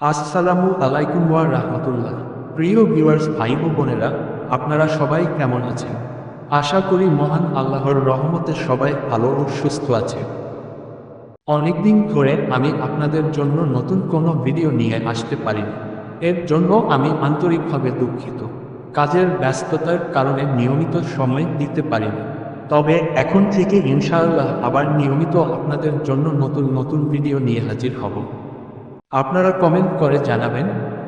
আসসালামু আলাইকুম ওয়া রাহমাতুল্লাহ। প্রিয় ভিউয়ার্স, ভাই ও বোনেরা, আপনারা সবাই কেমন আছেন? আশা করি মহান আল্লাহর রহমতে সবাই ভালো ও সুস্থ আছে। অনেকদিন ধরে আমি আপনাদের জন্য নতুন কোনো ভিডিও নিয়ে আসতে পারিনি। এর জন্য আমি আন্তরিকভাবে দুঃখিত। কাজের ব্যস্ততার কারণে নিয়মিত সময় দিতে পারিনি। তবে এখন থেকে ইনশাআল্লাহ আবার নিয়মিত আপনাদের জন্য নতুন নতুন ভিডিও নিয়ে হাজির হব। আপনারা কমেন্ট করে জানাবেন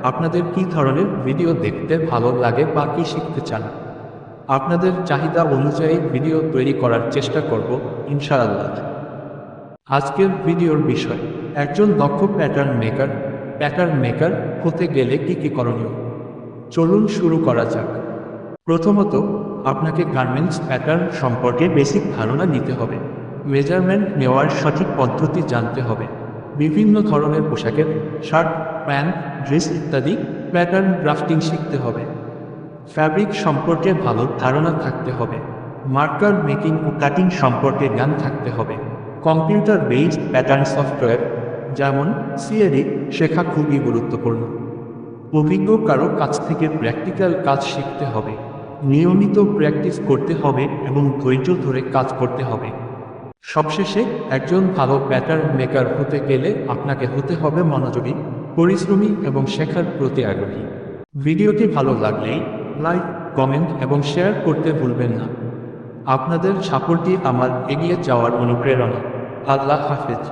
আপনাদের কী ধরনের ভিডিও দেখতে ভালো লাগে বা কী শিখতে চান। আপনাদের চাহিদা অনুযায়ী ভিডিও তৈরি করার চেষ্টা করব ইনশাআল্লাহ। আজকের ভিডিওর বিষয়, একজন দক্ষ প্যাটার্ন মেকার হতে গেলে কী কী করণীয়। চলুন শুরু করা যাক। প্রথমত, আপনাকে গার্মেন্টস প্যাটার্ন সম্পর্কে বেসিক ধারণা নিতে হবে। মেজারমেন্ট নেওয়ার সঠিক পদ্ধতি জানতে হবে। বিভিন্ন ধরনের পোশাকের শার্ট, প্যান্ট, ড্রেস ইত্যাদি প্যাটার্ন ড্রাফটিং শিখতে হবে। ফ্যাব্রিক সম্পর্কে ভালো ধারণা থাকতে হবে। মার্কার মেকিং ও কাটিং সম্পর্কে জ্ঞান থাকতে হবে। কম্পিউটার বেসড প্যাটার্ন সফটওয়্যার যেমন সিএডি শেখা খুবই গুরুত্বপূর্ণ। অভিজ্ঞ কারো কাছ থেকে প্র্যাকটিক্যাল কাজ শিখতে হবে। নিয়মিত প্র্যাকটিস করতে হবে এবং ধৈর্য ধরে কাজ করতে হবে। সবশেষে, একজন ভালো প্যাটার্ন মেকার হতে গেলে আপনাকে হতে হবে মনোযোগী, পরিশ্রমী এবং শেখার প্রতি আগ্রহী। ভিডিওটি ভালো লাগলেই লাইক, কমেন্ট এবং শেয়ার করতে ভুলবেন না। আপনাদের সাপোর্টই আমার এগিয়ে যাওয়ার অনুপ্রেরণা। আল্লাহ হাফেজ।